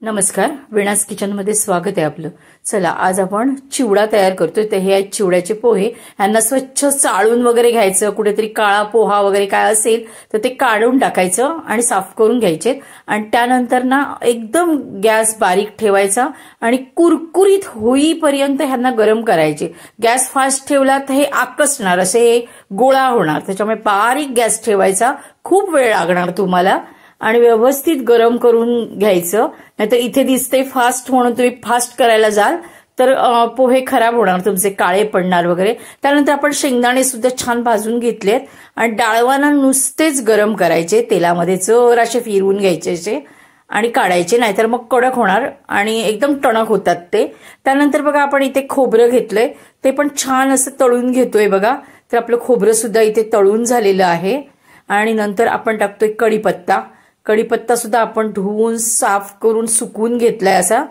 नमस्कार, वीणास किचन मध्ये स्वागत आहे आपलं। चला आज आपण चिवडा तयार करतोय। तर हे आहेत चिवड्याचे पोहे। यांना स्वच्छ चाळून वगैरे घ्यायचं, कुठेतरी काळा पोहा वगैरे काय असेल तर ते काढून टाकायचं आणि साफ करून घ्यायचे। आणि त्यानंतर ना एकदम गॅस बारीक ठेवायचा आणि कुरकुरीत होईपर्यंत ह्यांना गरम करायचे। गॅस फास्ट ठेवला तर हे आकसणार, असे गोळा होणार, त्याच्यामुळे बारीक गॅस ठेवायचा। खूप वेळ लागणार तुम्हाला आणि व्यवस्थित गरम करून घ्यायचं, नाहीतर इथे दिसते फास्ट म्हणून तुम्ही फास्ट करायला जाल तर पोहे खराब होणार, तुमचे काळे पडणार वगैरे। त्यानंतर आपण शेंगदाणे सुद्धा छान भाजून घेतलेत आणि डाळवाना नुसतेच गरम करायचे, तेलामध्ये जराशे फिरवून घ्यायचे आणि काढायचे, नाहीतर मग कडक होणार आणि एकदम टणक होतात ते। त्यानंतर बघा आपण इथे खोबरं घेतलंय, ते पण छान असं तळून घेतोय बघा। तर आपलं खोबरं सुद्धा इथे तळून झालेलं आहे। आणि नंतर आपण टाकतोय कढीपत्ता। कढीपत्ता सुद्धा आपण धुवून साफ करून सुकवून घेतलाय असा।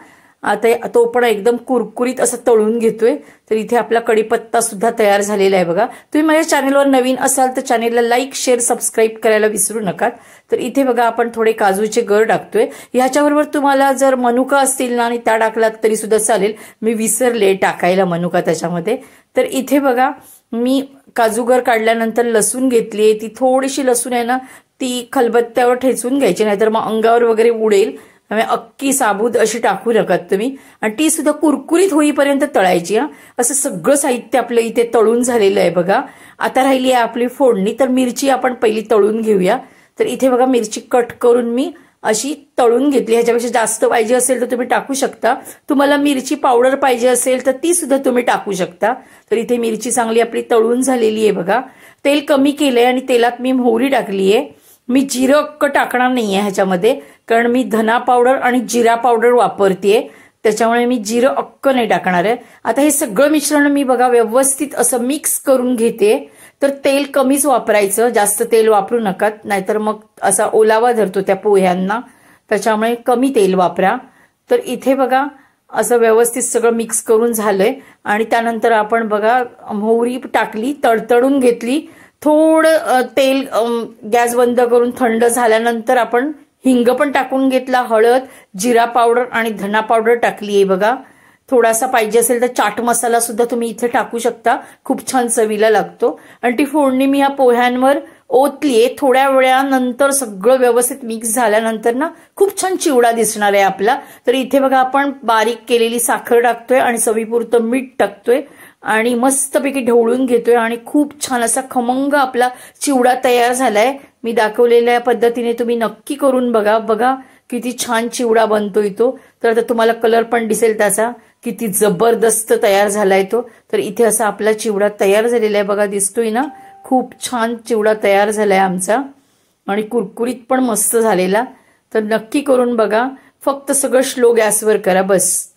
आता तो पण एकदम कुरकुरीत असं तळून घेतोय। तर इथे आपला कढीपत्ता सुद्धा तयार झालेला आहे बघा। तुम्ही माझ्या चॅनेलवर नवीन असाल तर चॅनेलला लाईक, शेअर, सबस्क्राईब करायला विसरू नका। तर इथे बघा आपण थोडे काजूचे गर टाकतोय। ह्याच्याबरोबर तुम्हाला जर मनुका असतील ना आणि त्या टाकलात तरी सुद्धा चालेल, मी विसरले टाकायला मनुका त्याच्यामध्ये। तर इथे बघा मी काजूगर काढल्यानंतर लसूण घेतली, ती थोडीशी लसूण आहे ना ती खलबत्त्यावर ठेचून घ्यायची, नाहीतर मग अंगावर वगैरे उडेल, त्यामुळे अख्खी साबूत अशी टाकू नका तुम्ही। आणि ती सुद्धा कुरकुरीत होईपर्यंत तळायची। असं सगळं साहित्य आपलं इथे तळून झालेलं आहे बघा। आता राहिली आहे आपली फोडणी। तर मिरची आपण पहिली तळून घेऊया। तर इथे बघा मिरची कट करून मी अशी तळून घेतली। ह्याच्यापेक्षा जास्त पाहिजे असेल तर तुम्ही टाकू शकता। तुम्हाला मिरची पावडर पाहिजे असेल तर ती सुद्धा तुम्ही टाकू शकता। तर इथे मिरची चांगली आपली तळून झालेली आहे बघा। तेल कमी केलंय आणि तेलात मी मोहरी टाकली आहे। मी जिरं अक्क टाकणार नाहीये ह्याच्यामध्ये, कारण मी धना पावडर आणि जिरा पावडर वापरतेय, त्याच्यामुळे मी जिरं अक्क नाही टाकणार आहे। आता हे सगळं मिश्रण मी बघा व्यवस्थित असं मिक्स करून घेते। तर तेल कमीच वापरायचं, जास्त तेल वापरू नका, नाहीतर मग असा ओलावा धरतो त्या पोह्यांना, त्याच्यामुळे कमी तेल वापरा। तर इथे बघा असं व्यवस्थित सगळं मिक्स करून झालंय आणि त्यानंतर आपण बघा मोहरी टाकली, तडतडून घेतली, थोडं तेल गॅस बंद करून थंड झाल्यानंतर आपण हिंग पण टाकून घेतला, हळद, जिरा पावडर आणि धना पावडर टाकली आहे बघा। थोडासा पाहिजे असेल तर चाट मसाला सुद्धा तुम्ही इथे टाकू शकता, खूप छान चवीला लागतो। आणि ती फोडणी मी ह्या पोह्यांवर ओतलीये। थोड्या वेळानंतर सगळं व्यवस्थित मिक्स झाल्यानंतर ना खूप छान चिवडा दिसणार आहे आपला। तर इथे बघा आपण बारीक केलेली साखर टाकतोय आणि चवीपुरतं मीठ टाकतोय आणि मस्तपैकी ढवळून घेतोय आणि खूप छान असा खमंग आपला चिवडा तयार झालाय। मी दाखवलेल्या पद्धतीने तुम्ही नक्की करून बघा। बघा किती छान चिवडा बनतोय तो। तर आता तुम्हाला कलर पण दिसेल त्याचा, किती जबरदस्त तयार झालाय तो। तर इथे असा आपला चिवडा तयार झालेला आहे बघा, दिसतोय ना, खूप छान चिवडा तयार झालाय आमचा आणि कुरकुरीत पण मस्त झालेला। तर नक्की करून बघा, फक्त सगळं स्लो गॅसवर करा बस।